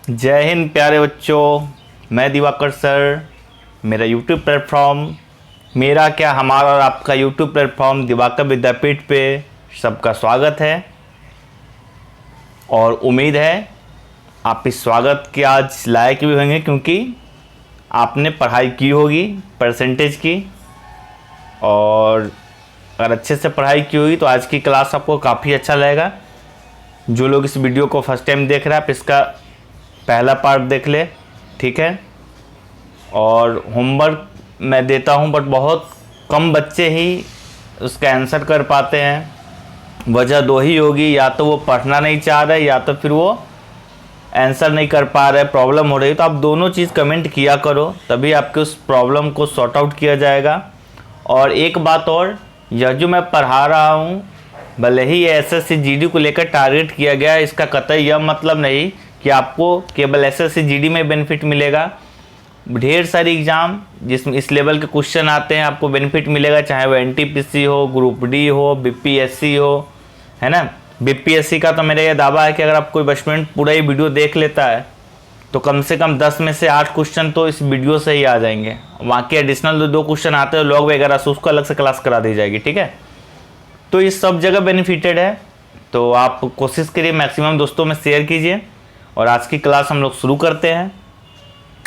जय हिंद प्यारे बच्चों, मैं दिवाकर सर। मेरा यूट्यूब प्लेटफॉर्म, मेरा क्या हमारा और आपका यूट्यूब प्लेटफॉर्म दिवाकर विद्यापीठ पे सबका स्वागत है। और उम्मीद है आप इस स्वागत के आज लायक भी होंगे, क्योंकि आपने पढ़ाई की होगी परसेंटेज की, और अगर अच्छे से पढ़ाई की होगी तो आज की क्लास आपको काफ़ी अच्छा लगेगा। जो लोग इस वीडियो को फर्स्ट टाइम देख रहे हैं, आप इसका पहला पार्ट देख ले, ठीक है। और होमवर्क मैं देता हूं, बट बहुत कम बच्चे ही उसका आंसर कर पाते हैं। वजह दो ही होगी, या तो वो पढ़ना नहीं चाह रहे, या तो फिर वो आंसर नहीं कर पा रहे, प्रॉब्लम हो रही है। तो आप दोनों चीज़ कमेंट किया करो, तभी आपके उस प्रॉब्लम को सॉर्ट आउट किया जाएगा। और एक बात और, यह जो मैं पढ़ा रहा हूँ, भले ही एसएससी जीडी को लेकर टारगेट किया गया है, इसका कतई यह मतलब नहीं कि आपको केवल एसएससी जीडी में बेनिफिट मिलेगा। ढेर सारी एग्ज़ाम जिसमें इस लेवल के क्वेश्चन आते हैं, आपको बेनिफिट मिलेगा, चाहे वो एनटीपीसी हो, ग्रुप डी हो, बीपीएससी हो, है ना। बीपीएससी का तो मेरा यह दावा है कि अगर आप कोई स्टूडेंट पूरा ही वीडियो देख लेता है तो कम से कम 10 में से 8 क्वेश्चन तो इस वीडियो से ही आ जाएंगे। वहाँ के एडिशनल दो क्वेश्चन आते हैं लॉग वगैरह से, उसको अलग से क्लास करा दी जाएगी, ठीक है। तो इस सब जगह बेनिफिटेड है, तो आप कोशिश करिए मैक्सिमम दोस्तों में शेयर कीजिए। और आज की क्लास हम लोग शुरू करते हैं।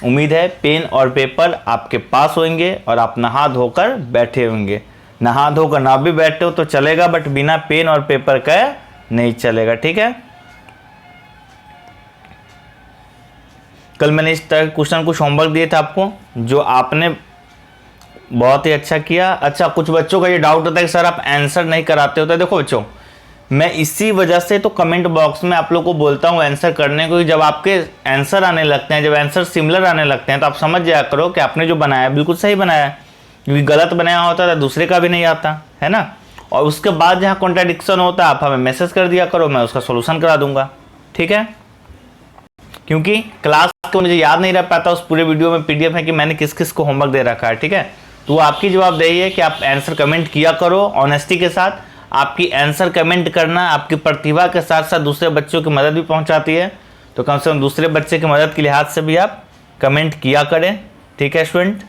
उम्मीद है पेन और पेपर आपके पास होंगे और आप नहा धोकर बैठे होंगे। नहा धोकर ना भी बैठे हो तो चलेगा, बट बिना पेन और पेपर का नहीं चलेगा, ठीक है। कल मैंने इस तरह क्वेश्चन कुछ होमवर्क दिए थे आपको, जो आपने बहुत ही अच्छा किया। अच्छा, कुछ बच्चों का ये डाउट होता है कि सर आप आंसर नहीं कराते होते। देखो बच्चों, मैं इसी वजह से तो कमेंट बॉक्स में आप लोग को बोलता हूँ आंसर करने को। जब आपके आंसर आने लगते हैं, जब आंसर सिमिलर आने लगते हैं, तो आप समझ जाया करो कि आपने जो बनाया बिल्कुल सही बनाया है। क्योंकि गलत बनाया होता है दूसरे का भी नहीं आता है ना। और उसके बाद जहाँ कॉन्ट्राडिक्शन होता है, आप हमें मैसेज कर दिया करो, मैं उसका सोल्यूशन करा दूंगा, ठीक है। क्योंकि क्लास को मुझे याद नहीं रह पाता, उस पूरे वीडियो में पीडीएफ है कि मैंने किस किस को होमवर्क दे रखा है, ठीक है। तो आपकी जवाबदेही है कि आप आंसर कमेंट किया करो ऑनेस्टी के साथ। आपकी आंसर कमेंट करना आपकी प्रतिभा के साथ साथ दूसरे बच्चों की मदद भी पहुंचाती है। तो कम से कम दूसरे बच्चे की मदद के लिहाज से भी आप कमेंट किया करें, ठीक है स्टूडेंट।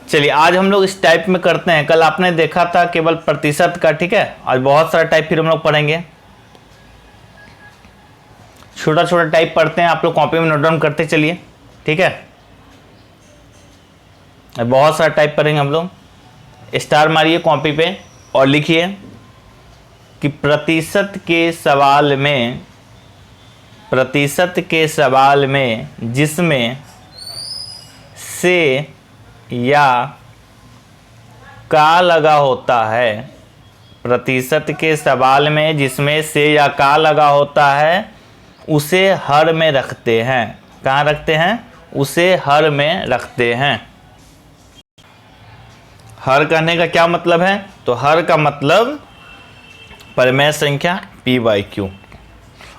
चलिए आज हम लोग इस टाइप में करते हैं। कल आपने देखा था केवल प्रतिशत का, ठीक है। आज बहुत सारा टाइप फिर हम लोग पढ़ेंगे। छोटा छोटा टाइप पढ़ते हैं, आप लोग कॉपी में नोट डाउन करते चलिए, ठीक है। बहुत सारा टाइप पढ़ेंगे हम लोग। स्टार मारिए कॉपी पे और लिखिए कि प्रतिशत के सवाल में जिसमें से या का लगा होता है, प्रतिशत के सवाल में जिसमें से या का लगा होता है, उसे हर में रखते हैं। कहाँ रखते हैं? उसे हर में रखते हैं। हर कहने का क्या मतलब है? तो हर का मतलब परिमेय संख्या p/q।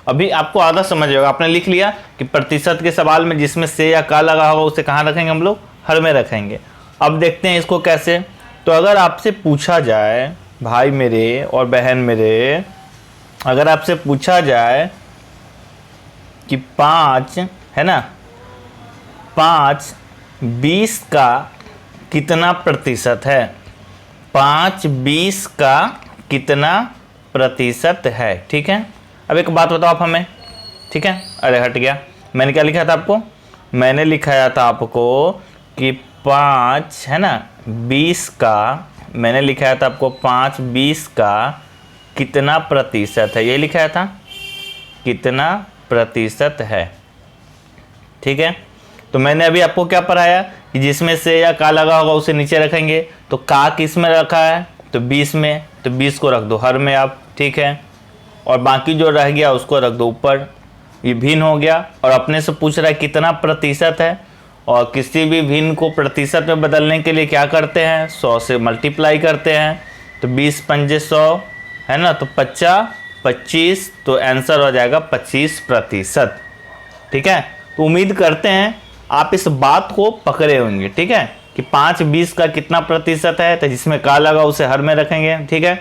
अभी आपको आधा समझ आएगा। आपने लिख लिया कि प्रतिशत के सवाल में जिसमें से या का लगा होगा उसे कहाँ रखेंगे हम लोग? हर में रखेंगे। अब देखते हैं इसको कैसे। तो अगर आपसे पूछा जाए, भाई मेरे और बहन मेरे, अगर आपसे पूछा जाए कि 5 है ना, 5 20 का कितना प्रतिशत है? 5 20 का कितना प्रतिशत है, ठीक है। अब एक बात बताओ आप हमें, ठीक है। अरे हट गया, मैंने क्या लिखा था आपको? मैंने लिखाया था आपको कि 5 है ना 20 का, मैंने लिखाया था आपको 5 20 का कितना प्रतिशत है, ये लिखाया था कितना प्रतिशत है, ठीक है। तो मैंने अभी आपको क्या पढ़ाया कि जिसमें से या का लगा होगा उसे नीचे रखेंगे। तो का किस में रखा है? तो 20 में, तो 20 को रख दो हर में आप, ठीक है। और बाकी जो रह गया उसको रख दो ऊपर। ये भिन्न हो गया। और अपने से पूछ रहा है कितना प्रतिशत है, और किसी भी भिन्न को प्रतिशत में बदलने के लिए क्या करते हैं? 100 से मल्टीप्लाई करते हैं। तो 20 पंजे 100 है ना, तो 50 25, तो आंसर हो जाएगा 25%, ठीक है। तो उम्मीद करते हैं आप इस बात को पकड़े होंगे, ठीक है, कि 5 20 का कितना प्रतिशत है, तो जिसमें का लगा उसे हर में रखेंगे, ठीक है।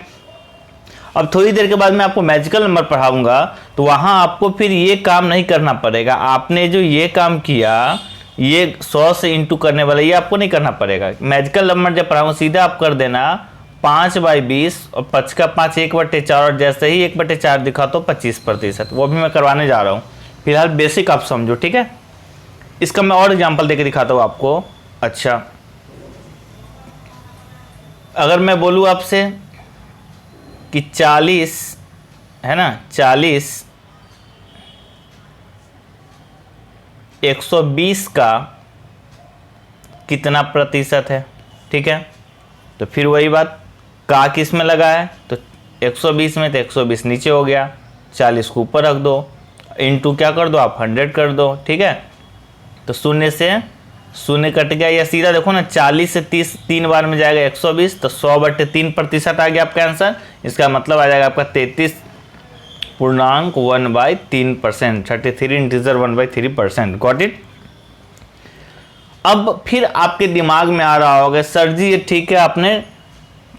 अब थोड़ी देर के बाद मैं आपको मैजिकल नंबर पढ़ाऊंगा, तो वहाँ आपको फिर ये काम नहीं करना पड़ेगा। आपने जो ये काम किया, ये 100 से इंटू करने वाला, ये आपको नहीं करना पड़ेगा। मैजिकल नंबर जब पढ़ाऊंगा सीधा आप कर देना 5/20 और 5 का 5 1/4, और जैसे ही 1/4 दिखा तो 25%, वो भी मैं करवाने जा रहा हूँ। फिलहाल बेसिक आप समझो, ठीक है। इसका मैं और एग्जाम्पल देके दिखाता हूँ आपको। अच्छा, अगर मैं बोलूँ आपसे कि 40 है ना, 40 120 का कितना प्रतिशत है, ठीक है। तो फिर वही बात, का किस में लगा है, तो 120 में, तो 120 नीचे हो गया, 40 को ऊपर रख दो, इंटू क्या कर दो आप 100 कर दो, ठीक है। तो शून्य से शून्य कट गया, या सीधा देखो ना 40 से 30 3 बार में जाएगा 120, तो 100/3% आ गया आपका आंसर। इसका मतलब आ जाएगा आपका 33.1/3%, 33 इंटीजर 1/3%। Got it. अब फिर आपके दिमाग में आ रहा होगा सर जी ये ठीक है, आपने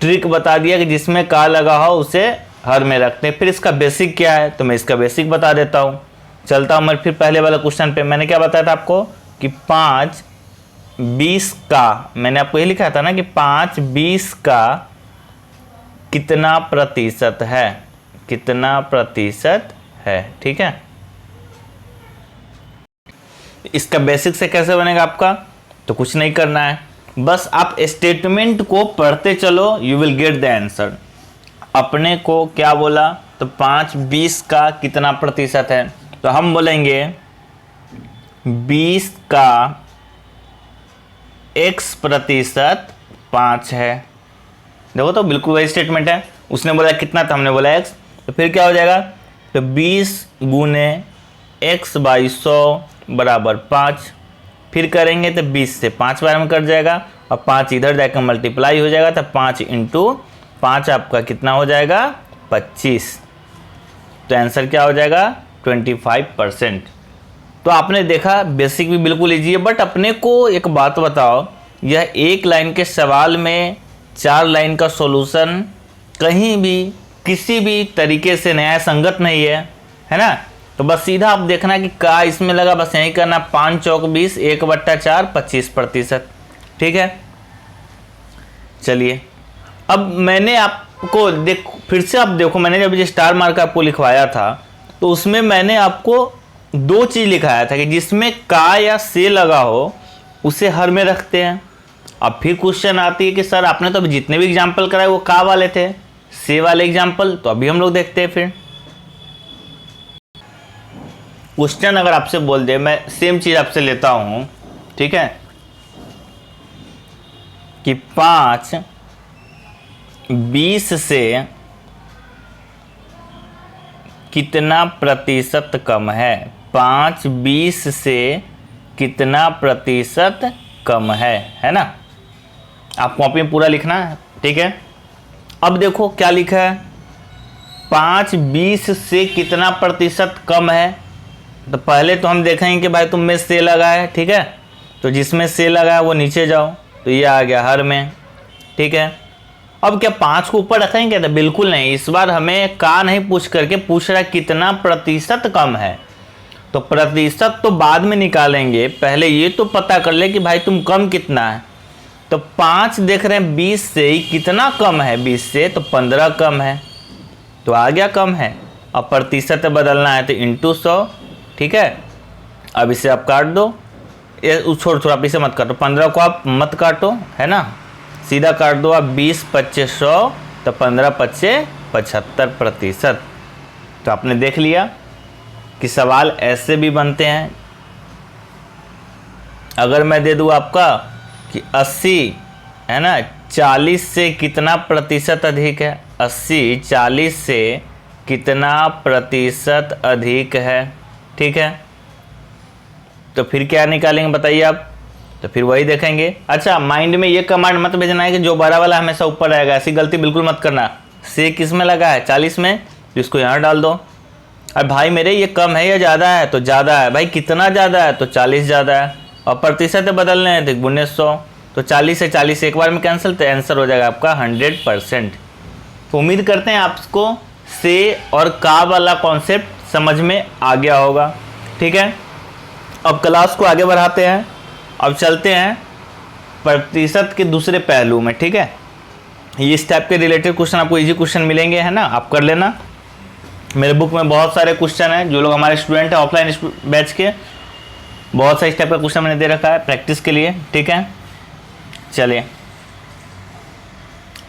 ट्रिक बता दिया कि जिसमें का लगा हो उसे हर में रखते हैं, फिर इसका बेसिक क्या है, तो मैं इसका बेसिक बता देता हूँ। चलता हूँ मैं फिर पहले वाला क्वेश्चन पे। मैंने क्या बताया था आपको कि 5/20 का, मैंने आपको ये लिखा था ना कि 5/20 का कितना प्रतिशत है, कितना प्रतिशत है, ठीक है। इसका बेसिक से कैसे बनेगा आपका, तो कुछ नहीं करना है, बस आप स्टेटमेंट को पढ़ते चलो, you will get the answer. अपने को क्या बोला, तो 5/20 का कितना प्रतिशत है, तो हम बोलेंगे 20 का x% 5 है। देखो तो बिल्कुल वही स्टेटमेंट है, उसने बोला कितना था, हमने बोला x, तो फिर क्या हो जाएगा, तो 20 गुने x/100 बराबर 5। फिर करेंगे तो 20 से 5 बार में कट जाएगा, और 5 इधर जाकर मल्टीप्लाई हो जाएगा, तो 5 × 5 आपका कितना हो जाएगा 25। तो आंसर क्या हो जाएगा 25%। तो आपने देखा बेसिक भी बिल्कुल ईजी है, बट अपने को एक बात बताओ, यह एक लाइन के सवाल में 4 लाइन का सॉल्यूशन कहीं भी किसी भी तरीके से न्याय संगत नहीं है, है ना। तो बस सीधा आप देखना कि का इसमें लगा, बस यही करना, 5 चौक 20, 1/4 25%, ठीक है। चलिए अब मैंने आपको फिर से आप देखो, मैंने जब ये स्टार मार्क आपको लिखवाया था तो उसमें मैंने आपको 2 चीज़ लिखाया था कि जिसमें का या से लगा हो उसे हर में रखते हैं। अब फिर क्वेश्चन आती है कि सर आपने तो जितने भी एग्जाम्पल कराए वो का वाले थे, से वाले एग्जाम्पल, तो अभी हम लोग देखते हैं। फिर क्वेश्चन अगर आपसे बोल दे, मैं सेम चीज़ आपसे लेता हूँ, ठीक है, कि 5/20 से कितना प्रतिशत कम है, 5/20 से कितना प्रतिशत कम है ना। आप कॉपी में पूरा लिखना है, ठीक है। अब देखो क्या लिखा है, 5/20 से कितना प्रतिशत कम है, तो पहले तो हम देखेंगे कि भाई तुम में से लगा है, ठीक है, तो जिसमें से लगा है वो नीचे जाओ, तो ये आ गया हर में, ठीक है। अब क्या 5 को ऊपर रखेंगे, तो बिल्कुल नहीं, इस बार हमें का नहीं पूछ करके पूछ रहा है कितना प्रतिशत कम है। तो प्रतिशत तो बाद में निकालेंगे, पहले ये तो पता कर ले कि भाई तुम कम कितना है। तो 5 देख रहे हैं 20 से ही कितना कम है, 20 से तो 15 कम है, तो आ गया कम है। अब प्रतिशत बदलना है तो × 100, ठीक है। अब इसे आप काट दो, ये छोड़ आप इसे मत काटो, 15 को आप मत काटो, है ना, सीधा काट दो आप, 20 25 100, तो 15 25 75%। तो आपने देख लिया कि सवाल ऐसे भी बनते हैं। अगर मैं दे दूँ आपका कि 80 है ना, 40 से कितना प्रतिशत अधिक है, 80 40 से कितना प्रतिशत अधिक है, ठीक है, तो फिर क्या निकालेंगे बताइए आप, तो फिर वही देखेंगे। अच्छा, माइंड में ये कमांड मत भेजना है कि जो बड़ा वाला हमेशा ऊपर आएगा, ऐसी गलती बिल्कुल मत करना। से किस में लगा है 40 में, तो इसको यहाँ डाल दो। अब भाई मेरे ये कम है या ज़्यादा है, तो ज़्यादा है। भाई कितना ज़्यादा है, तो 40 ज़्यादा है। और प्रतिशत बदलने हैं तो × 100, तो 40 से 40 एक बार में कैंसिल, तो आंसर हो जाएगा आपका 100%। तो उम्मीद करते हैं आपको से और का वाला कॉन्सेप्ट समझ में आ गया होगा। ठीक है, अब क्लास को आगे बढ़ाते हैं। अब चलते हैं प्रतिशत के दूसरे पहलू में। ठीक है, ये इस टाइप के रिलेटेड क्वेश्चन आपको इजी क्वेश्चन मिलेंगे, है ना, आप कर लेना। मेरे बुक में बहुत सारे क्वेश्चन हैं, जो लोग हमारे स्टूडेंट हैं ऑफलाइन बैच के, बहुत सारे इस टाइप का क्वेश्चन मैंने दे रखा है प्रैक्टिस के लिए। ठीक है, चलिए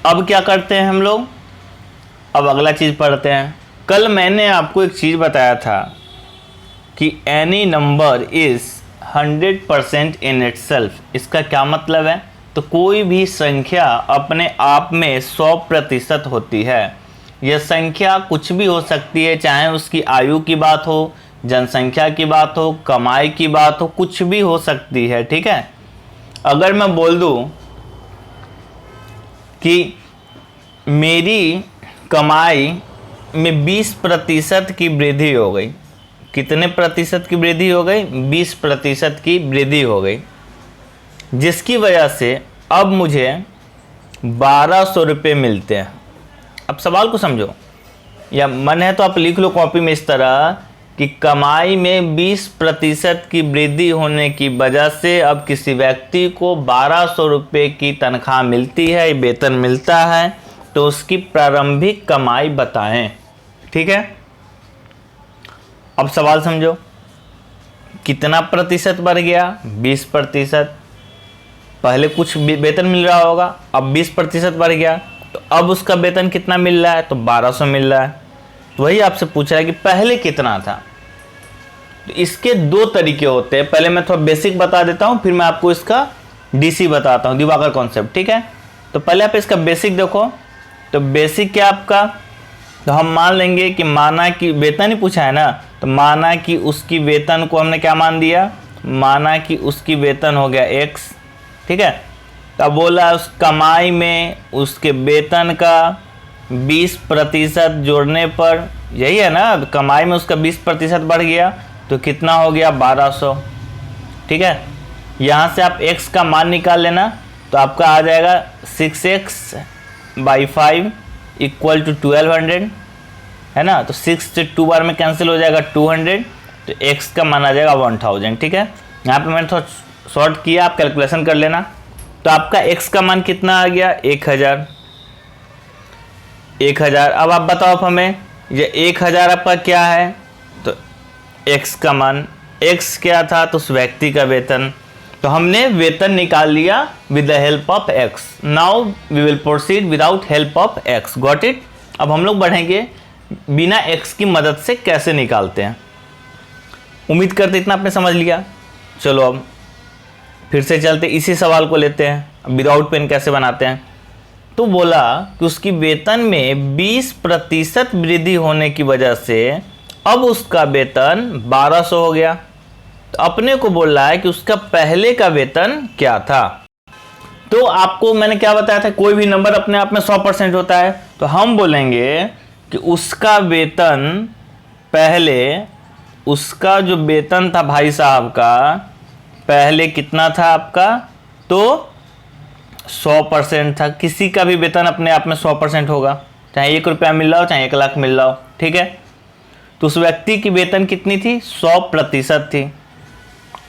अब क्या करते हैं हम लोग, अब अगला चीज़ पढ़ते हैं। कल मैंने आपको एक चीज़ बताया था कि any number is 100% in itself. इसका क्या मतलब है, तो कोई भी संख्या अपने आप में 100% होती है। यह संख्या कुछ भी हो सकती है, चाहे उसकी आयु की बात हो, जनसंख्या की बात हो, कमाई की बात हो, कुछ भी हो सकती है। ठीक है, अगर मैं बोल दूं कि मेरी कमाई में 20% की वृद्धि हो गई, कितने प्रतिशत की वृद्धि हो गई, 20% की वृद्धि हो गई, जिसकी वजह से अब मुझे 1200 रुपये मिलते हैं। अब सवाल को समझो, या मन है तो आप लिख लो कॉपी में इस तरह कि कमाई में 20% की वृद्धि होने की वजह से अब किसी व्यक्ति को 1200 रुपये की तनख्वाह मिलती है, वेतन मिलता है, तो उसकी प्रारंभिक कमाई बताएं। ठीक है, अब सवाल समझो, कितना प्रतिशत बढ़ गया, 20%। पहले कुछ वेतन मिल रहा होगा, अब 20% बढ़ गया, तो अब उसका वेतन कितना मिल रहा है, तो 1200 मिल रहा है। तो वही आपसे पूछ रहा है कि पहले कितना था। तो इसके दो तरीके होते हैं, पहले मैं थोड़ा बेसिक बता देता हूँ, फिर मैं आपको इसका डीसी बताता हूँ, दिवाकर कॉन्सेप्ट। ठीक है, तो पहले आप इसका बेसिक देखो। तो बेसिक क्या आपका, तो हम मान लेंगे कि माना कि वेतन ही पूछा है ना, तो माना कि उसकी वेतन को हमने क्या मान दिया, माना कि उसकी वेतन हो गया x। ठीक है, तब बोला उस कमाई में उसके वेतन का 20% जोड़ने पर, यही है ना, कमाई में उसका 20% बढ़ गया, तो कितना हो गया, 1200। ठीक है, यहाँ से आप x का मान निकाल लेना, तो आपका आ जाएगा 6x/5 इक्वल टू 1200, है ना। तो 6 से 2 बार में कैंसिल हो जाएगा 200, तो x का मान आ जाएगा 1000। ठीक है, यहाँ पे मैंने थोड़ा शॉर्ट किया, आप कैलकुलेशन कर लेना। तो आपका x का मान कितना आ गया, 1000। अब आप बताओ आप हमें, ये 1000 आपका क्या है, तो x का मान, x क्या था, तो उस व्यक्ति का वेतन। तो हमने वेतन निकाल लिया with the help of x। Now we will proceed without help of x। Got it. अब हम लोग बढ़ेंगे बिना x की मदद से कैसे निकालते हैं। उम्मीद करते इतना आपने समझ लिया। चलो अब फिर से चलते, इसी सवाल को लेते हैं, विदाउट पेन कैसे बनाते हैं। तो बोला कि उसकी वेतन में 20% वृद्धि होने की वजह से अब उसका वेतन 1200 हो गया। तो अपने को बोल रहा है कि उसका पहले का वेतन क्या था। तो आपको मैंने क्या बताया था, कोई भी नंबर अपने आप में 100% होता है, तो हम बोलेंगे कि उसका वेतन पहले, उसका जो वेतन था भाई साहब का पहले कितना था आपका, तो 100% था। किसी का भी वेतन अपने आप में 100% होगा, चाहे 1 रुपया मिल रहा हो, चाहे 1 लाख मिल रहा हो। ठीक है, तो उस व्यक्ति की वेतन कितनी थी, 100% थी।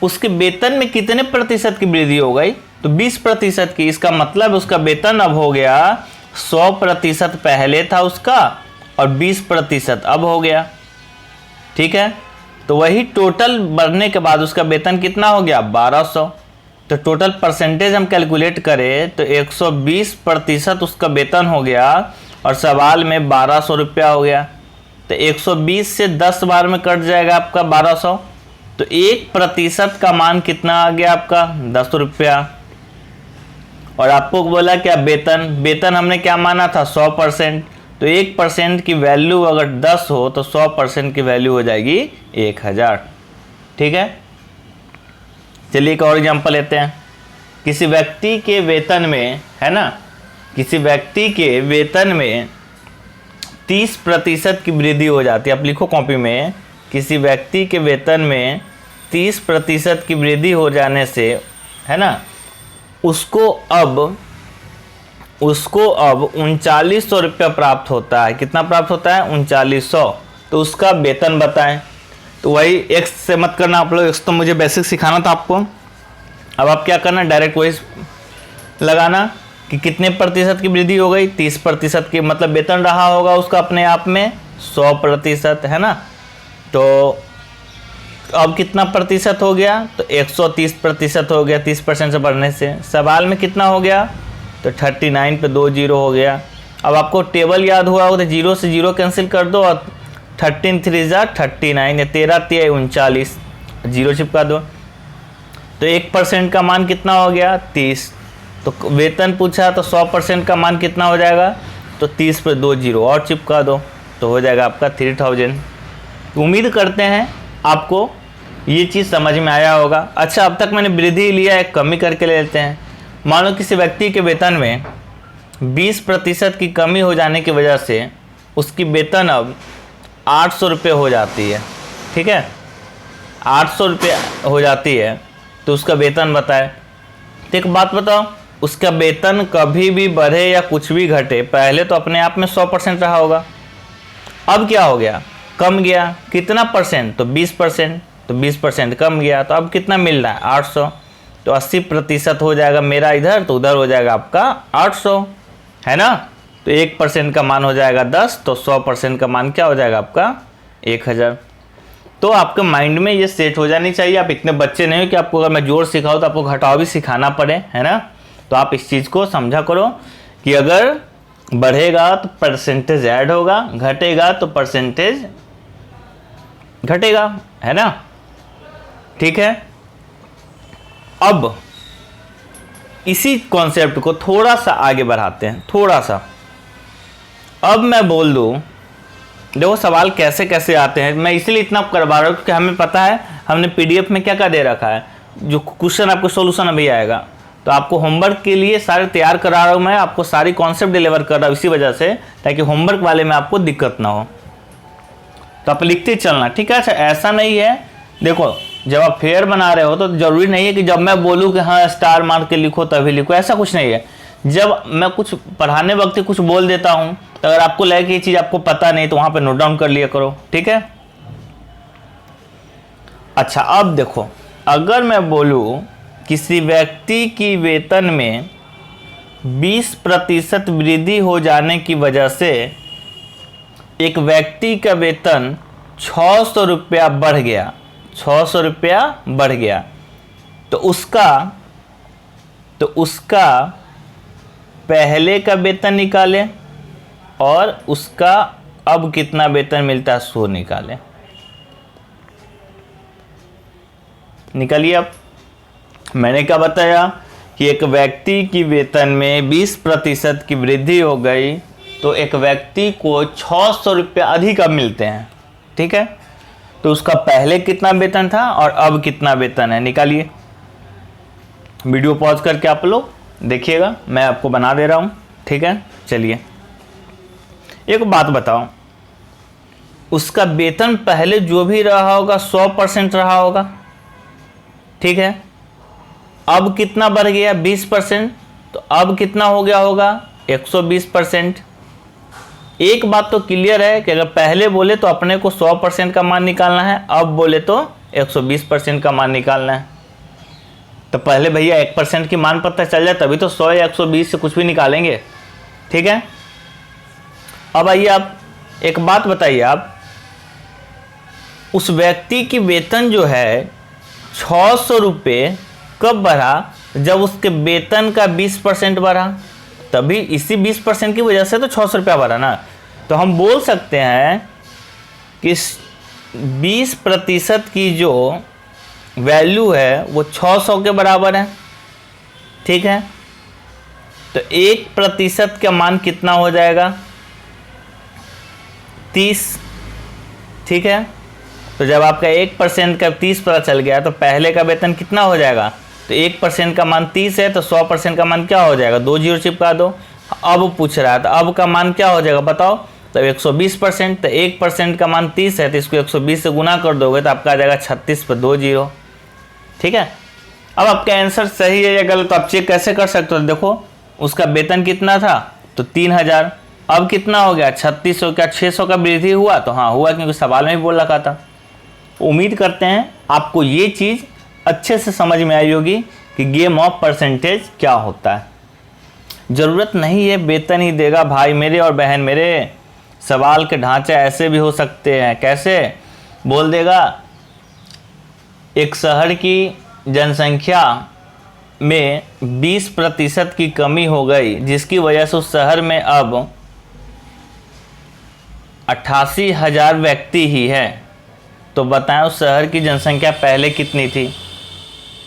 उसके वेतन में कितने प्रतिशत की वृद्धि हो गई, तो 20% की। इसका मतलब उसका वेतन अब हो गया 100% पहले था उसका, और 20% अब हो गया। ठीक है, तो वही टोटल बढ़ने के बाद उसका वेतन कितना हो गया, 1200। तो टोटल परसेंटेज हम कैलकुलेट करें तो 120% उसका वेतन हो गया, और सवाल में 1200 रुपया हो गया। तो 120 से 10 बार में कट जाएगा आपका 1200, तो 1% का मान कितना आ गया आपका, 10 रुपया। और आपको बोला क्या, वेतन हमने क्या माना था, 100%। तो 1% की वैल्यू अगर 10 हो तो 100% की वैल्यू हो जाएगी 1000। ठीक है, चलिए एक और एग्जांपल लेते हैं। किसी व्यक्ति के वेतन में, है ना, किसी व्यक्ति के वेतन में 30% की वृद्धि हो जाती है। आप लिखो कॉपी में, किसी व्यक्ति के वेतन में 30% की वृद्धि हो जाने से, है ना, उसको अब उसको अब 3900 रुपया प्राप्त होता है। कितना प्राप्त होता है? 3900। तो उसका वेतन बताएं। तो वही एक्स से मत करना आप लोग, एक्स तो मुझे बेसिक सिखाना था आपको। अब आप क्या करना, डायरेक्ट वही लगाना कि कितने प्रतिशत की वृद्धि हो गई, 30% की, मतलब वेतन रहा होगा उसका अपने आप में 100%, है ना। तो अब कितना प्रतिशत हो गया? तो 130% हो गया 30% से बढ़ने से। सवाल में कितना हो गया? तो 39 पे 2 जीरो हो गया। अब आपको टेबल याद हुआ हो तो 0 से 0 कैंसिल कर दो और 13 3 जा 39 या 13 3 39, 0 चिपका दो। तो 1% का मान कितना हो गया? 30। तो वेतन पूछा तो 100% का मान कितना हो जाएगा? तो 30 पे 2 जीरो और चिपका दो तो हो जाएगा आपका 3000। उम्मीद करते हैं आपको ये चीज़ समझ में आया होगा। अच्छा, अब तक मैंने वृद्धि लिया है, कमी करके ले लेते हैं। मानो किसी व्यक्ति के वेतन में 20% की कमी हो जाने की वजह से उसकी वेतन अब 800 रुपये हो जाती है। ठीक है, 800 रुपये हो जाती है तो उसका वेतन बताए। तो एक बात बताओ, उसका वेतन कभी भी बढ़े या कुछ भी घटे, पहले तो अपने आप में 100% रहा होगा। अब क्या हो गया? कम गया। कितना परसेंट? तो 20%। तो 20% कम गया तो अब कितना मिल रहा है? 800। तो 80% हो जाएगा मेरा इधर, तो उधर हो जाएगा आपका 800, है ना। तो 1% का मान हो जाएगा 10, तो 100% का मान क्या हो जाएगा आपका? 1000। तो आपके माइंड में ये सेट हो जानी चाहिए। आप इतने बच्चे नहीं हो कि आपको अगर मैं जोड़ सिखाऊँ तो आपको घटाव भी सिखाना पड़े, है ना। तो आप इस चीज़ को समझा करो कि अगर बढ़ेगा तो परसेंटेज ऐड होगा, घटेगा तो परसेंटेज घटेगा, है ना। ठीक है, अब इसी कॉन्सेप्ट को थोड़ा सा आगे बढ़ाते हैं, थोड़ा सा। अब मैं बोल दूं, देखो सवाल कैसे कैसे आते हैं, मैं इसलिए इतना करवा रहा हूँ क्योंकि हमें पता है हमने पीडीएफ में क्या क्या दे रखा है। जो क्वेश्चन आपको सॉल्यूशन अभी आएगा, तो आपको होमवर्क के लिए सारे तैयार करा रहा हूँ मैं, आपको सारी कॉन्सेप्ट डिलीवर कर रहा हूँ इसी वजह से, ताकि होमवर्क वाले में आपको दिक्कत ना हो। तो आप लिखते चलना, ठीक है। अच्छा, ऐसा नहीं है, देखो जब आप फेयर बना रहे हो तो जरूरी नहीं है कि जब मैं बोलूँ कि हाँ स्टार मार के लिखो तभी लिखो, ऐसा कुछ नहीं है। जब मैं कुछ पढ़ाने वक्त कुछ बोल देता हूँ तो अगर आपको लगे कि ये चीज़ आपको पता नहीं तो वहाँ पे नोट डाउन कर लिया करो, ठीक है। अच्छा, अब देखो, अगर मैं बोलूँ किसी व्यक्ति की वेतन में 20% वृद्धि हो जाने की वजह से एक व्यक्ति का वेतन 600 रुपया बढ़ गया, 600 रुपया बढ़ गया, तो उसका पहले का वेतन निकालें और उसका अब कितना वेतन मिलता है सो निकालें। निकालिए। अब मैंने क्या बताया कि एक व्यक्ति की वेतन में 20% की वृद्धि हो गई तो एक व्यक्ति को 600 रुपया अधिक अब मिलते हैं, ठीक है। तो उसका पहले कितना वेतन था और अब कितना वेतन है, निकालिए। वीडियो पॉज करके आप लोग देखिएगा, मैं आपको बना दे रहा हूँ, ठीक है। चलिए, एक बात बताओ, उसका वेतन पहले जो भी रहा होगा 100% रहा होगा, ठीक है। अब कितना बढ़ गया? 20%। तो अब कितना हो गया होगा? 120%। एक बात तो क्लियर है कि अगर पहले बोले तो अपने को 100% का मान निकालना है, अब बोले तो 120% का मान निकालना है। तो पहले भैया 1% की मान पता चल जाए तभी तो 100 या 120 से कुछ भी निकालेंगे, ठीक है। अब आइए, आप एक बात बताइए, आप उस व्यक्ति की वेतन जो है 600 रुपये कब बढ़ा? जब उसके वेतन का 20% बढ़ा, तभी इसी 20% की वजह से तो 600 रुपया बढ़ा ना। तो हम बोल सकते हैं कि 20% की जो वैल्यू है वो 600 के बराबर है, ठीक है। तो 1% का मान कितना हो जाएगा? 30, ठीक है। तो जब आपका 1% का 30 पता चल गया तो पहले का वेतन कितना हो जाएगा? तो 1% का मान 30 है, तो 100% का मान क्या हो जाएगा? 2 जीरो चिपका दो। अब पूछ रहा है तो अब का मान क्या हो जाएगा बताओ? तो 120%। तो 1% का मान 30 है, तो इसको 120 से गुना कर दोगे तो आपका आ जाएगा 36 पर 2 जीरो, ठीक है। अब आपका आंसर सही है या गलत आप चेक कैसे कर सकते हो? देखो उसका वेतन कितना था, तो 3000। अब कितना हो गया, 3600, क्या 600 का वृद्धि हुआ, तो हाँ हुआ, क्योंकि सवाल में भी बोल रखा था। उम्मीद करते हैं आपको ये चीज़ अच्छे से समझ में आई होगी कि गेम ऑफ परसेंटेज क्या होता है। ज़रूरत नहीं है वेतन ही देगा भाई मेरे और बहन मेरे, सवाल के ढांचे ऐसे भी हो सकते हैं। कैसे बोल देगा, एक शहर की जनसंख्या में 20% की कमी हो गई, जिसकी वजह से उस शहर में अब 88,000 व्यक्ति ही है। तो बताएं उस शहर की जनसंख्या पहले कितनी थी।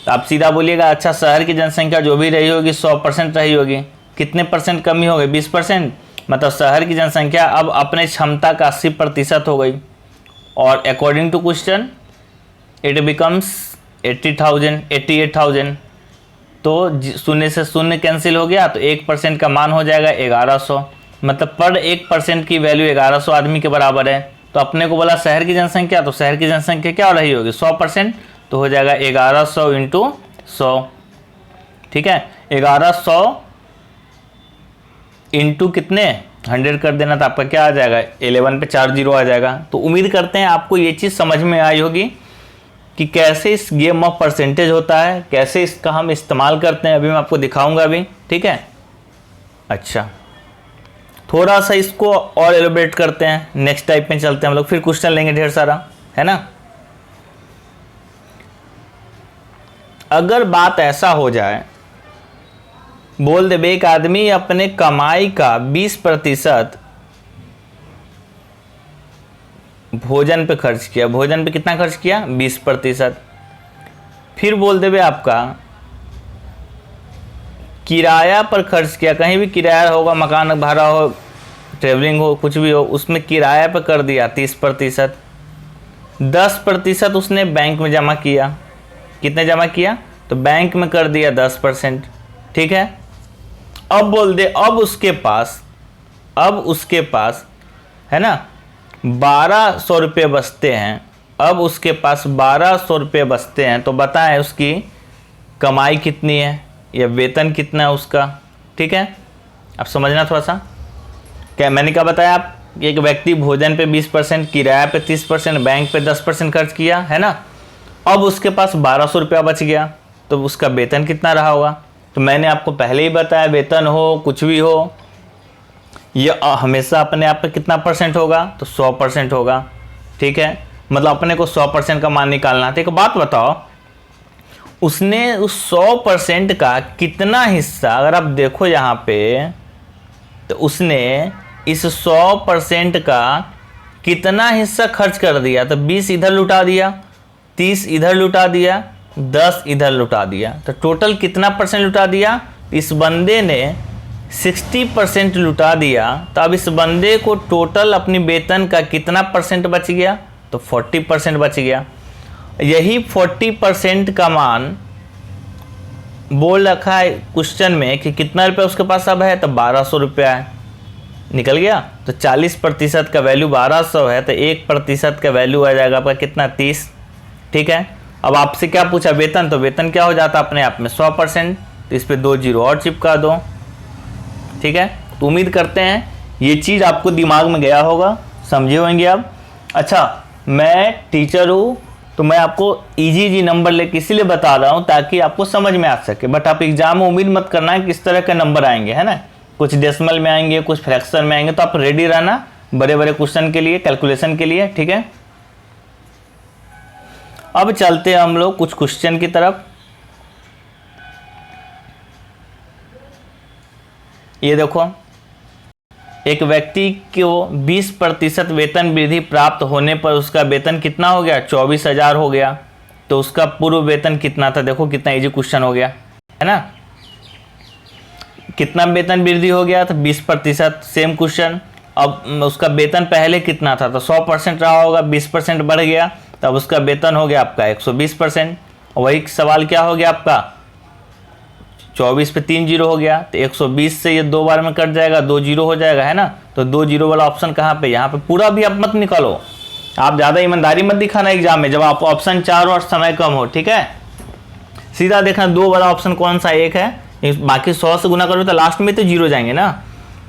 तो आप सीधा बोलिएगा, अच्छा शहर की जनसंख्या जो भी रही होगी 100% रही होगी, कितने परसेंट कमी हो गई, 20%। मतलब शहर की जनसंख्या अब अपने क्षमता का 80% हो गई। और according to question it becomes 80,000, 88,000। तो शून्य से शून्य कैंसिल हो गया, तो 1% का मान हो जाएगा 1100। मतलब पर 1% की वैल्यू 1100 आदमी के बराबर है। तो अपने को बोला शहर की जनसंख्या, तो शहर की जनसंख्या क्या हो रही होगी, 100%। तो हो जाएगा 1100 इंटू 100। ठीक है, 1100 इंटू कितने 100 कर देना, तो आपका क्या आ जाएगा, 11 पे 4 जीरो आ जाएगा। तो उम्मीद करते हैं आपको ये चीज़ समझ में आई होगी कि कैसे इस गेम ऑफ परसेंटेज होता है, कैसे इसका हम इस्तेमाल करते हैं। अभी मैं आपको दिखाऊंगा अभी। ठीक है, अच्छा थोड़ा सा इसको और एलोबरेट करते हैं, नेक्स्ट टाइप में चलते हैं हम लोग, फिर क्वेश्चन लेंगे ढेर सारा, है ना। अगर बात ऐसा हो जाए, बोल दे एक आदमी अपने कमाई का 20% भोजन पे खर्च किया। भोजन पे कितना खर्च किया, 20%। फिर बोल दे आपका किराया पर खर्च किया, कहीं भी किराया होगा, मकान भाड़ा हो, ट्रेवलिंग हो, कुछ भी हो, उसमें किराया पर कर दिया 30%। 10% उसने बैंक में जमा किया। कितने जमा किया, तो बैंक में कर दिया 10%। ठीक है, अब बोल दे अब उसके पास है ना 1200 रुपये बचते हैं। अब उसके पास 1200 रुपये बचते हैं, तो बताएं उसकी कमाई कितनी है या वेतन कितना है उसका। ठीक है, अब समझना थोड़ा सा। क्या मैंने क्या बताया, आप एक व्यक्ति भोजन पे 20%, किराया पे 30%, बैंक पे 10% खर्च किया, है ना। अब उसके पास 1200 रुपया बच गया, तो उसका वेतन कितना रहा होगा। तो मैंने आपको पहले ही बताया, वेतन हो कुछ भी हो, ये हमेशा अपने आप पे कितना परसेंट होगा, तो 100% होगा। ठीक है, मतलब अपने को 100% का मान निकालना है। तो एक बात बताओ, उसने उस 100% का कितना हिस्सा, अगर आप देखो यहाँ पे, तो उसने इस 100% का कितना हिस्सा खर्च कर दिया। तो 20 इधर लुटा दिया, 30 इधर लुटा दिया, 10 इधर लुटा दिया, तो टोटल कितना परसेंट लुटा दिया। इस बंदे ने 60% लुटा दिया। तो अब इस बंदे को टोटल अपनी वेतन का कितना परसेंट बच गया, तो 40% बच गया। यही 40% का मान बोल रखा है क्वेश्चन में कि कितना रुपया उसके पास अब है, तो 1200 रुपया है। निकल गया, तो 40% का वैल्यू 1200 है, तो 1% का वैल्यू आ जाएगा आपका कितना, 30। ठीक है, अब आपसे क्या पूछा, वेतन, तो वेतन क्या हो जाता अपने आप में 100%। तो इस पर 2 जीरो और चिपका दो। ठीक है, तो उम्मीद करते हैं ये चीज़ आपको दिमाग में गया होगा, समझे होंगे आप। अच्छा, मैं टीचर हूँ, तो मैं आपको इजी नंबर लेके इसीलिए बता रहा हूँ ताकि आपको समझ में आ सके। बट आप एग्जाम में उम्मीद मत करना है किस तरह के नंबर आएंगे, है ना। कुछ डेसिमल में आएंगे, कुछ फ्रैक्शन में आएंगे, तो आप रेडी रहना बड़े बड़े क्वेश्चन के लिए, कैलकुलेशन के लिए। ठीक है, अब चलते हैं हम लोग कुछ क्वेश्चन की तरफ। ये देखो, एक व्यक्ति को 20% वेतन वृद्धि प्राप्त होने पर उसका वेतन कितना हो गया, 24,000 हो गया। तो उसका पूर्व वेतन कितना था, देखो कितना इजी क्वेश्चन हो गया, है ना। कितना वेतन वृद्धि हो गया, तो 20%। सेम क्वेश्चन, अब उसका वेतन पहले कितना था, तो 100% रहा होगा, 20% बढ़ गया, तब उसका वेतन हो गया आपका 120%। वही सवाल क्या हो गया आपका, 24 पे 3 जीरो हो गया, तो 120 से ये 2 बार में कट जाएगा, 2 जीरो हो जाएगा, है ना। तो 2 जीरो वाला ऑप्शन कहाँ पे, यहाँ पे। पूरा भी आप मत निकालो, आप ज़्यादा ईमानदारी मत दिखाना एग्जाम में, जब आप ऑप्शन 4 और समय कम हो। ठीक है, सीधा देखना 2 वाला ऑप्शन कौन सा, एक है बाकी 100 से गुना करोगे तो लास्ट में तो जीरो जाएंगे ना।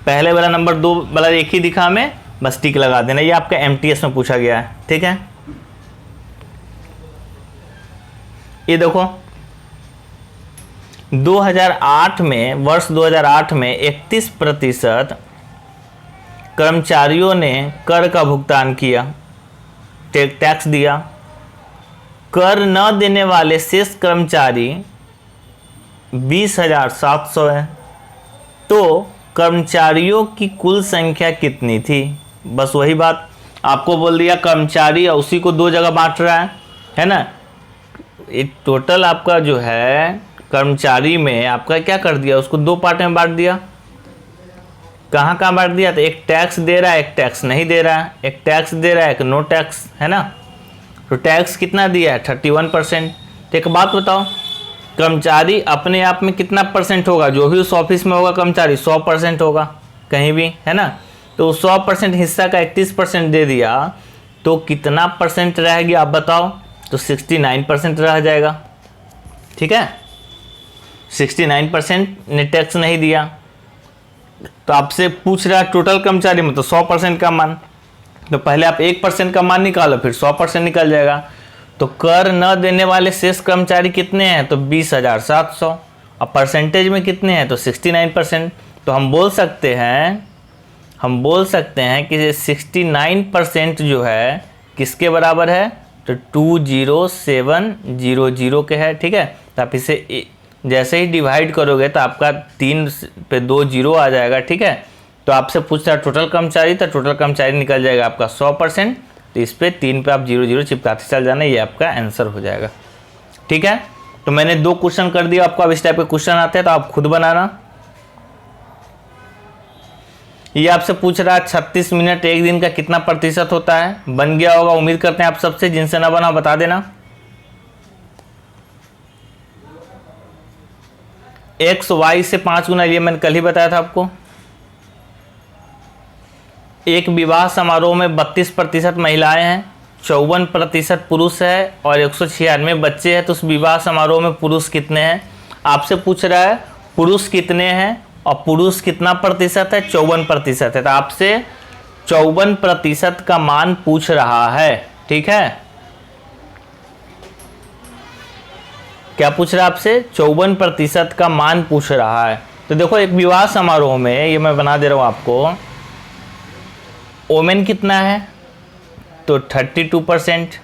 पहले वाला नंबर 2 वाला एक ही दिखा हमें, बस टिक लगा देना। ये आपका MTS में पूछा गया है, ठीक है। ये देखो 2008 में, वर्ष 2008 में 31% कर्मचारियों ने कर का भुगतान किया, टैक्स दिया। कर न देने वाले शेष कर्मचारी 20,700 है। तो कर्मचारियों की कुल संख्या कितनी थी? बस वही बात आपको बोल दिया, कर्मचारी और उसी को 2 जगह बांट रहा है ना। एक टोटल आपका जो है कर्मचारी में आपका क्या कर दिया, उसको 2 पार्ट में बांट दिया। कहाँ कहाँ बांट दिया? तो एक टैक्स दे रहा है, एक टैक्स नहीं दे रहा है। एक टैक्स दे रहा है, एक नो टैक्स, है ना। तो टैक्स कितना दिया है? 31%। तो एक बात बताओ, कर्मचारी अपने आप में कितना परसेंट होगा? जो भी उस ऑफिस में होगा कर्मचारी 100% होगा कहीं भी, है ना। तो 100% हिस्सा का 31% दे दिया तो कितना परसेंट रह गया आप बताओ? तो 69% रह जाएगा, ठीक है। 69% ने टैक्स नहीं दिया। तो आपसे पूछ रहा है टोटल कर्मचारी में, तो 100% का मान। तो पहले आप 1% का मान निकालो, फिर 100% निकल जाएगा। तो कर न देने वाले शेष कर्मचारी कितने हैं? तो 20,700। अब परसेंटेज में कितने हैं? तो 69%। तो हम बोल सकते हैं कि 69% जो है किसके बराबर है? तो 20700 के है, ठीक है। तो आप इसे जैसे ही डिवाइड करोगे तो आपका 3 पे 2 जीरो आ जाएगा, ठीक है। तो आपसे पूछता है टोटल कर्मचारी, तो टोटल कर्मचारी निकल जाएगा आपका 100%। तो इस पे 3 पे आप 0 चिपकाते चल जाना, ये आपका आंसर हो जाएगा, ठीक है। तो मैंने 2 क्वेश्चन कर दिया आपको। अब इस टाइप के क्वेश्चन आते हैं तो आप खुद बनाना। ये आपसे पूछ रहा है 36 मिनट एक दिन का कितना प्रतिशत होता है? बन गया होगा, उम्मीद करते हैं आप सबसे। जिनसे ना बना बता देना। x y से 5 गुना, ये मैंने कल ही बताया था आपको। एक विवाह समारोह में 32% महिलाएं हैं, 54% पुरुष है और 196 बच्चे हैं। तो उस विवाह समारोह में पुरुष कितने हैं? आपसे पूछ रहा है पुरुष कितने हैं और पुरुष कितना प्रतिशत है? 54% है। तो आपसे 54% का मान पूछ रहा है, ठीक है। क्या पूछ रहा है आपसे? 54% का मान पूछ रहा है। तो देखो एक विवाह समारोह में, ये मैं बना दे रहा हूँ आपको, वोमेन कितना है? तो 32%।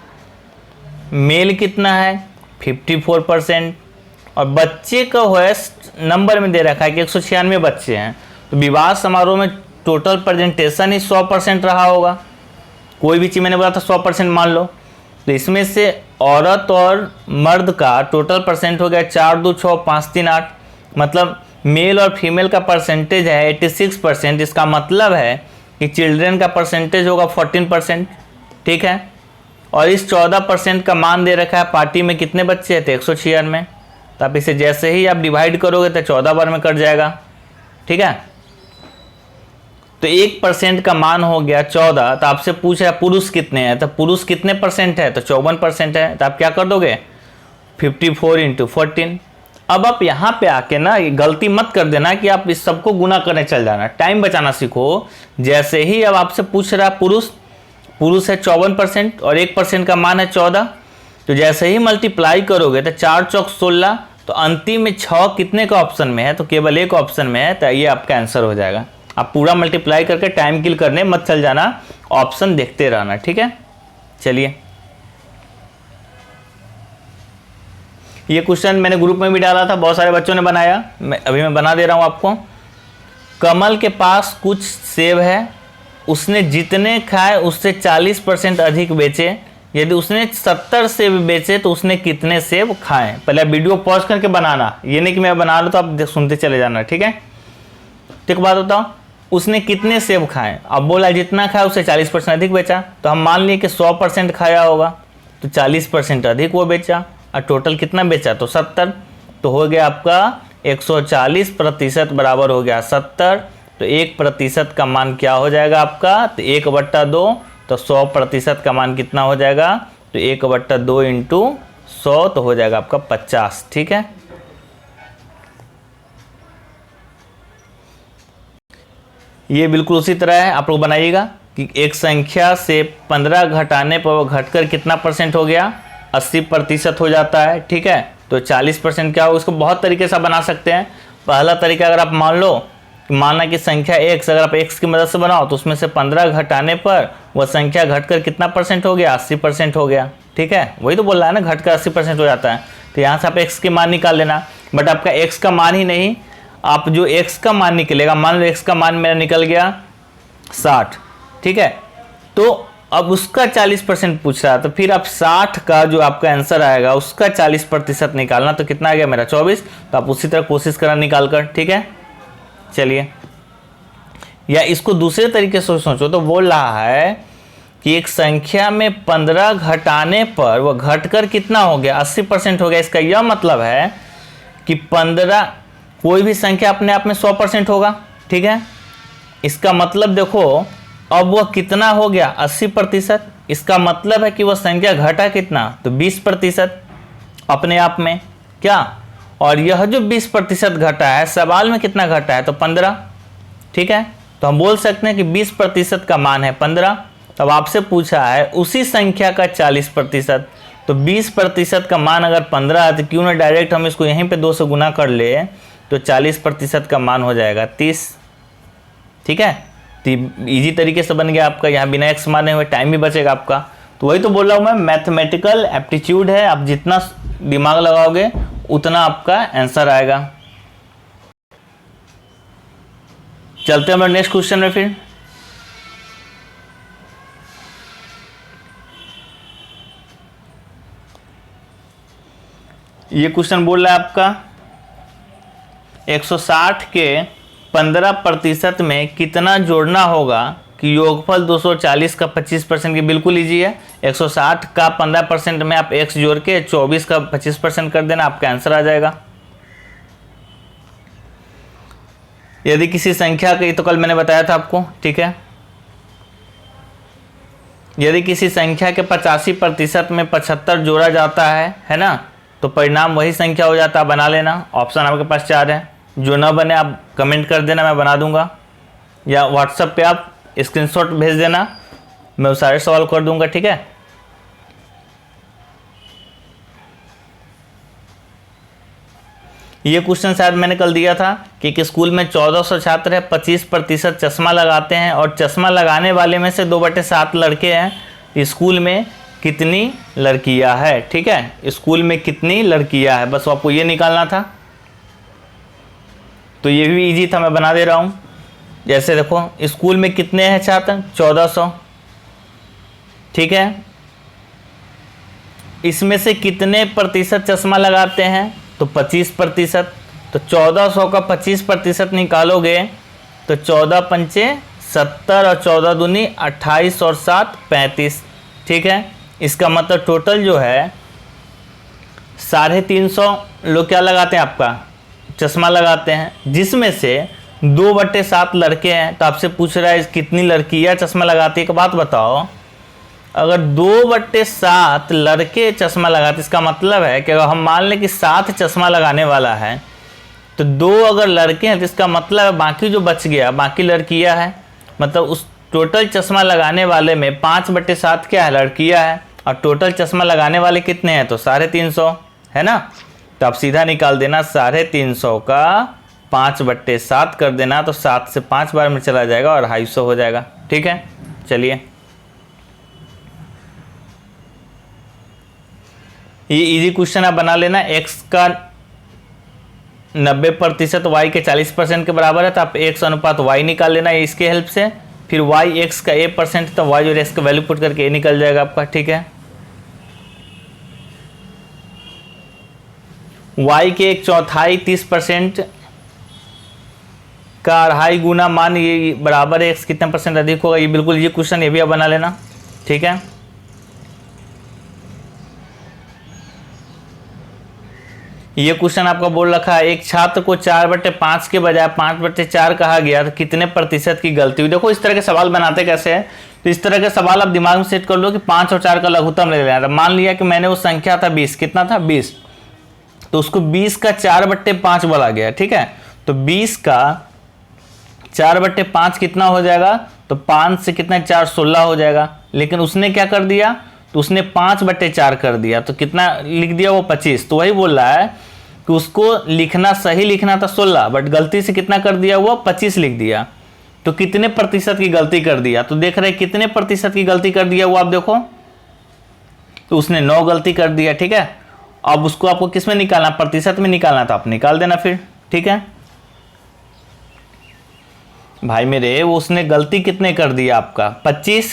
मेल कितना है? 54%। और बच्चे का वयस नंबर में दे रखा है कि 196 बच्चे हैं। तो विवाह समारोह में टोटल प्रेजेंटेशन ही 100% रहा होगा। कोई भी चीज़ मैंने बोला था 100% मान लो। तो इसमें से औरत और मर्द का टोटल परसेंट हो गया 4 2 6 5 3 8। मतलब मेल और फीमेल का परसेंटेज है 86%। इसका मतलब है कि चिल्ड्रेन का परसेंटेज होगा 14%, ठीक है। और इस 14% का मान दे रखा है पार्टी में कितने बच्चे हैं? तो 196। तो आप इसे जैसे ही आप डिवाइड करोगे तो 14 बार में कट जाएगा, ठीक है। तो 1% का मान हो गया 14। तो आपसे पूछ रहा है पुरुष कितने हैं? तो पुरुष कितने परसेंट है? तो 54% है। तो आप क्या कर दोगे? 54 × 14। अब आप यहाँ पे आके ना ये गलती मत कर देना कि आप इस सबको गुना करने चल जाना, टाइम बचाना सीखो। जैसे ही अब आपसे पूछ रहा है पुरुष है 54% और 1% का मान है 14। तो जैसे ही मल्टीप्लाई करोगे तो 4 चौक 16। तो अंतिम में 6 कितने का ऑप्शन में है? तो केवल एक ऑप्शन में है। तो ये आपका आंसर हो जाएगा। आप पूरा मल्टीप्लाई करके टाइम किल करने मत चल जाना, ऑप्शन देखते रहना, ठीक है। चलिए, ये क्वेश्चन मैंने ग्रुप में भी डाला था, बहुत सारे बच्चों ने बनाया। मैं बना दे रहा हूँ आपको। कमल के पास कुछ सेब है, उसने जितने खाए उससे 40% अधिक बेचे। यदि उसने 70 सेब बेचे तो उसने कितने सेब खाए? पहले वीडियो पॉज करके बनाना, ये नहीं कि मैं बना लूँ तो आप सुनते चले जाना, ठीक है। तो एक बात बताओ, उसने कितने सेब खाए? अब बोला जितना खाया उससे 40% अधिक बेचा। तो हम मान लिए कि 100% खाया होगा, तो 40% अधिक वो बेचा। और टोटल कितना बेचा? तो 70। तो हो गया आपका 140% बराबर हो गया 70। तो 1% का मान क्या हो जाएगा आपका? तो 1/2। तो 100% का मान कितना हो जाएगा? तो 1/2 × 100 तो हो जाएगा आपका 50, ठीक है। ये बिल्कुल उसी तरह है, आप लोग बनाइएगा कि एक संख्या से 15 घटाने पर वो घटकर कितना परसेंट हो गया, 80% हो जाता है। ठीक है, तो 40% क्या हो, इसको बहुत तरीके से बना सकते हैं। पहला तरीका, अगर आप मान लो माना कि संख्या x, अगर आप x की मदद से बनाओ तो उसमें से 15 घटाने पर वह संख्या घटकर कितना परसेंट हो गया, 80% हो गया। ठीक है, वही तो बोल रहा है ना, घटकर 80% हो जाता है। तो यहाँ से आप x के मान निकाल लेना, बट आपका x का मान ही नहीं, आप जो x का मान निकलेगा, मान लो x का मान मेरा निकल गया 60। ठीक है, तो अब उसका 40% पूछ रहा है, तो फिर आप 60 का जो आपका आंसर आएगा उसका 40% निकालना, तो कितना आ गया मेरा 24। तो आप उसी तरह कोशिश करना निकाल कर। ठीक है, चलिए, या इसको दूसरे तरीके से सोचो तो बोल रहा है कि एक संख्या में 15 घटाने पर वह घटकर कितना हो गया, 80% हो गया। इसका यह मतलब है कि 15, कोई भी संख्या अपने आप में 100% होगा। ठीक है, इसका मतलब देखो अब वह कितना हो गया, 80%। इसका मतलब है कि वह संख्या घटा कितना, तो 20% अपने आप में क्या, और यह जो 20% घटा है सवाल में कितना घटा है, तो 15। ठीक है, तो हम बोल सकते हैं कि 20% का मान है 15। अब आपसे पूछा है उसी संख्या का 40%, तो 20% का मान अगर 15 है तो क्यों ना डायरेक्ट हम इसको यहीं पे 2 से गुना कर ले, तो 40% का मान हो जाएगा 30। ठीक है, तो इजी तरीके से बन गया आपका, यहाँ बिना एक्स माने हुए टाइम भी बचेगा आपका। तो वही तो बोल रहा हूँ मैं, मैथमेटिकल एप्टीट्यूड है, आप जितना दिमाग लगाओगे उतना आपका आंसर आएगा। चलते हैं हम नेक्स्ट क्वेश्चन में। फिर ये क्वेश्चन बोल रहा है आपका 160 के 15% में कितना जोड़ना होगा कि योगफल 240 का 25%, की बिल्कुल इजी है। 160 का 15% में आप x जोड़ के 24 का 25% कर देना, आपका आंसर आ जाएगा। यदि किसी संख्या के, तो कल मैंने बताया था आपको। ठीक है, यदि किसी संख्या के 85% में 75 जोड़ा जाता है ना, तो परिणाम वही संख्या हो जाता है। बना लेना, ऑप्शन आपके पास 4 है। जो ना बने आप कमेंट कर देना, मैं बना दूंगा, या व्हाट्सएप पे आप स्क्रीनशॉट भेज देना, मैं वो सारे सवाल कर दूंगा। ठीक है, ये क्वेश्चन शायद मैंने कल दिया था कि एक स्कूल में 1400 छात्र है, 25% चश्मा लगाते हैं और चश्मा लगाने वाले में से 2/7 लड़के हैं। स्कूल में कितनी लड़कियां है। ठीक है, स्कूल में कितनी लड़कियां है, बस आपको ये निकालना था। तो ये भी इजी था, मैं बना दे रहा हूँ। जैसे देखो, स्कूल में कितने हैं छात्र, 1400। ठीक है, इसमें से कितने प्रतिशत चश्मा लगाते हैं, तो 25%। तो 1400 का 25% निकालोगे तो 14 पंचे 70 और 14 दूनी 28 और 7 35। ठीक है, इसका मतलब टोटल जो है 350 लोग क्या लगाते हैं, आपका चश्मा लगाते हैं, जिसमें से 2/7 लड़के हैं। तो आपसे पूछ रहा है कितनी लड़कियां चश्मा लगाती है। एक बात बताओ, अगर 2/7 लड़के चश्मा लगाते, इसका मतलब है कि अगर हम मान लें कि 7 चश्मा लगाने वाला है, तो 2 अगर लड़के हैं तो इसका मतलब है बाकी जो बच गया बाकी लड़कियां हैं। मतलब उस टोटल चश्मा लगाने वाले में 5/7 क्या है, लड़कियां है, और टोटल चश्मा लगाने वाले कितने हैं, तो 350 है ना। तो आप सीधा निकाल देना, 350 का 5/7 कर देना, तो 7 से 5 बार में चला जाएगा और 250 हो जाएगा। ठीक है, चलिए, ये इजी क्वेश्चन आप बना लेना। x का 90% y के 40% के बराबर है, तो आप x अनुपात y निकाल लेना इसके हेल्प से। फिर y x का a%, तो y और x का वैल्यू पुट करके a निकल जाएगा आपका। ठीक है, y के 1/4 30% का 2.5 गुना मान ये बराबर है x कितने % अधिक होगा। ये बिल्कुल ये क्वेश्चन ये भी आप बना लेना। ठीक है, ये क्वेश्चन आपका बोल रखा है, एक छात्र को 4/5 के बजाय 5/4 कहा गया तो कितने प्रतिशत की गलती हुई। देखो इस तरह के सवाल बनाते कैसे हैं, तो इस तरह के सवाल आप दिमाग में सेट कर लो कि 5 और 4 का लघुत्तम ले लेना था। मान लिया कि मैंने वो संख्या था 20, कितना था 20, तो उसको 20 का 4/5 बोला गया। ठीक है, तो 20 का 4/5 कितना हो जाएगा, तो 5 से कितना 4 16 हो जाएगा। लेकिन उसने क्या कर दिया, तो उसने 5/4 कर दिया, तो कितना लिख दिया वो 25। तो वही बोल रहा है कि उसको लिखना सही लिखना था 16, बट गलती से कितना कर दिया वो 25 लिख दिया। तो कितने प्रतिशत की गलती कर दिया, तो देख रहे कितने प्रतिशत की गलती कर दिया वो आप देखो, तो उसने 9 गलती कर दिया। ठीक है, अब उसको आपको किस में निकालना, प्रतिशत में निकालना, तो आप निकाल देना फिर। ठीक है भाई मेरे, वो उसने गलती कितने कर दिया आपका 25,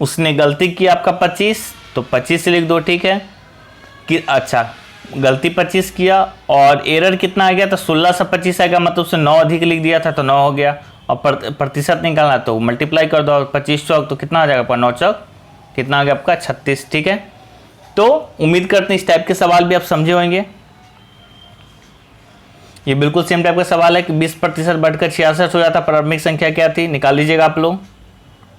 उसने गलती की आपका 25, तो 25 लिख दो। ठीक है कि अच्छा गलती 25 किया और एरर कितना आ गया, तो 16 से 25 आएगा, मतलब उसने 9 अधिक लिख दिया था तो 9 हो गया। और प्रतिशत निकालना तो मल्टीप्लाई कर दो, 25 चौक तो कितना आ जाएगा आपका 9 चौक कितना आ गया आपका 36। ठीक है, तो उम्मीद करते हैं इस टाइप के सवाल भी आप समझे होंगे। ये बिल्कुल सेम टाइप का सवाल है कि 20% बढ़कर 66 हो जाता, प्रारंभिक संख्या क्या थी, निकाल लीजिएगा आप लोग।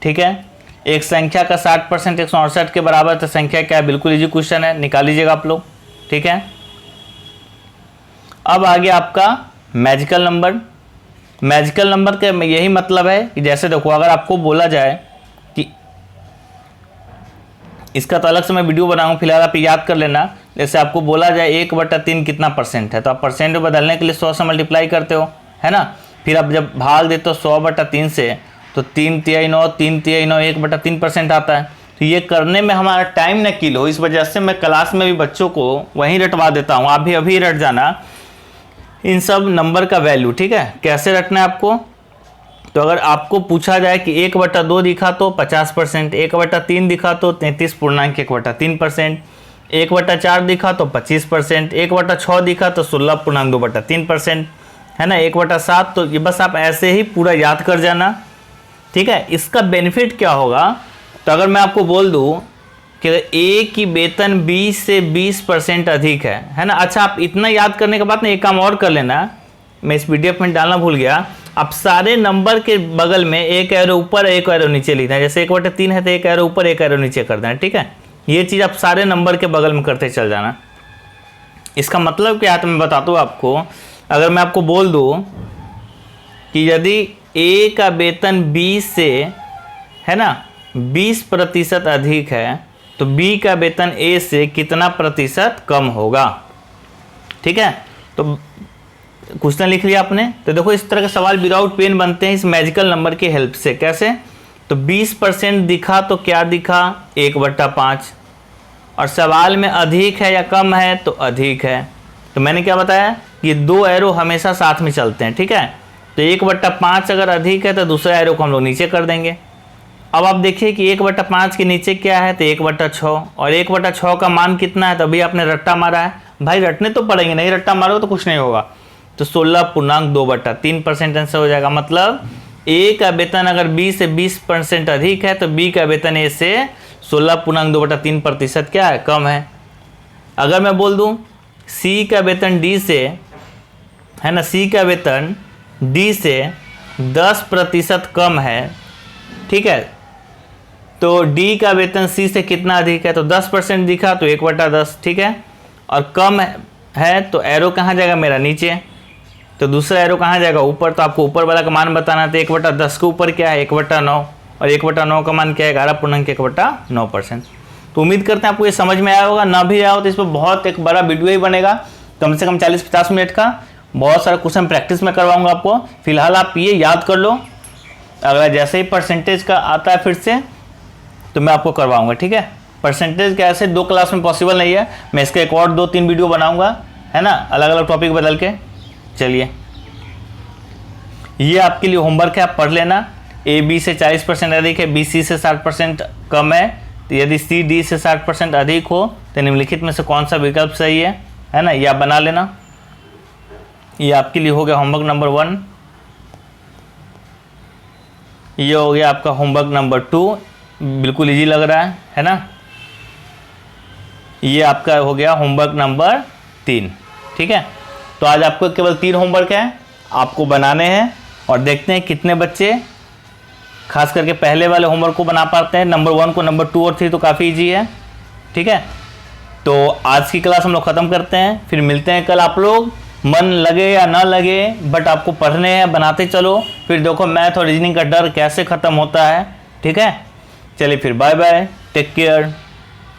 ठीक है, एक संख्या का 60% 168 के बराबर तो संख्या क्या है, बिल्कुल इजी क्वेश्चन है, निकाल लीजिएगा आप लोग। ठीक है, अब आ गया आपका मैजिकल नंबर। मैजिकल नंबर का यही मतलब है कि जैसे देखो, अगर आपको बोला जाए कि इसका तो अलग से मैं वीडियो बनाऊँ, फिलहाल आप याद कर लेना। जैसे आपको बोला जाए 1/3 कितना परसेंट है, तो आप परसेंट में बदलने के लिए 100 से मल्टीप्लाई करते हो, है ना। फिर आप जब भाग देते हो 100/3 से, तो 3×3 9, 3×3 9, 1/3% आता है। तो ये करने में हमारा टाइम न किल हो, इस वजह से मैं क्लास में भी बच्चों को वहीं रटवा देता हूँ। आप भी अभी रट जाना इन सब नंबर का वैल्यू। ठीक है, कैसे रटना है आपको, तो अगर आपको पूछा जाए कि 1/2 दिखा तो 50%, 1/3 दिखा तो 33.1/3%, 1/4 दिखा तो 25%, 1/6 दिखा तो 16.2/3%, है ना, 1/7। तो ये बस आप ऐसे ही पूरा याद कर जाना। ठीक है, इसका बेनिफिट क्या होगा, तो अगर मैं आपको बोल दूं कि ए की वेतन 20 से 20% अधिक है ना। अच्छा, आप इतना याद करने के बाद ना एक काम और कर लेना, मैं इस PDF में डालना भूल गया। आप सारे नंबर के बगल में एक एरो ऊपर एक एरो नीचे लिखना है। जैसे 1/3 है तो एक एरो ऊपर एक एरो नीचे कर देना। ठीक है, ये चीज़ आप सारे नंबर के बगल में करते चल जाना। इसका मतलब क्या है तो मैं बताता हूँ आपको। अगर मैं आपको बोल दूँ कि यदि ए का वेतन 20 से, है ना, 20% अधिक है, तो बी का वेतन ए से कितना प्रतिशत कम होगा। ठीक है, तो क्वेश्चन लिख लिया आपने। तो देखो, इस तरह के सवाल विदाउट पेन बनते हैं इस मैजिकल नंबर की हेल्प से। कैसे, तो 20% दिखा तो क्या दिखा 1/5, और सवाल में अधिक है या कम है तो अधिक है। तो मैंने क्या बताया, ये 2 एरो हमेशा साथ में चलते हैं। ठीक है, तो 1/5 अगर अधिक है तो दूसरा एरो को हम लोग नीचे कर देंगे। अब आप देखिए कि 1/5 के नीचे क्या है, तो 1/6, और 1/6 का मान कितना है, तो अभी आपने रट्टा मारा है। भाई रटने तो पड़ेंगे, नहीं रट्टा मारोगे तो कुछ नहीं होगा। तो 16.2/3% आंसर हो जाएगा। मतलब ए का वेतन अगर 20 से 20% अधिक है, तो बी का वेतन ए से 16.2/3% क्या है, कम है। अगर मैं बोल दूं सी का वेतन डी से, है ना, सी का वेतन डी से 10% कम है। ठीक है, तो डी का वेतन सी से कितना अधिक है, तो 10% दिखा तो 1/10। ठीक है, और कम है तो एरो कहाँ जाएगा मेरा, नीचे। तो दूसरा एरो कहाँ जाएगा, ऊपर। तो आपको ऊपर वाला का मान बताना है। तो 1/10 के ऊपर क्या है 1/9, और 1/9 का मान क्या है 11.1%। तो उम्मीद करते हैं आपको ये समझ में आया होगा। ना भी आया हो तो इस पर बहुत एक बड़ा वीडियो ही बनेगा, कम से कम 40-50 मिनट का। बहुत सारा क्वेश्चन प्रैक्टिस में करवाऊंगा आपको। फिलहाल आप ये याद कर लो, अगर जैसे ही परसेंटेज का आता है फिर से तो मैं आपको करवाऊंगा। ठीक है, परसेंटेज का ऐसे 2 क्लास में पॉसिबल नहीं है, मैं इसके एक और 2-3 वीडियो बनाऊंगा, है ना, अलग अलग टॉपिक बदल के। चलिए, ये आपके लिए होमवर्क है, आप पढ़ लेना। ए बी से 40% अधिक है, बी सी से 60% कम है। तो यदि सी डी से 60% अधिक हो तो निम्नलिखित में से कौन सा विकल्प सही है ना, ये आप बना लेना। ये आपके लिए हो गया होमवर्क नंबर 1। ये हो गया आपका होमवर्क नंबर 2, बिल्कुल इजी लग रहा है ना। ये आपका हो गया होमवर्क नंबर 3। ठीक है, तो आज आपको केवल 3 होमवर्क है, आपको बनाने हैं, और देखते हैं कितने बच्चे खास करके पहले वाले होमवर्क को बना पाते हैं। नंबर 1 को, नंबर 2 और 3 तो काफ़ी इजी है। ठीक है, तो आज की क्लास हम लोग ख़त्म करते हैं, फिर मिलते हैं कल। आप लोग मन लगे या ना लगे, बट आपको पढ़ने हैं, बनाते चलो, फिर देखो मैथ और रीजनिंग का डर कैसे ख़त्म होता है। ठीक है, चलिए फिर बाय बाय, टेक केयर।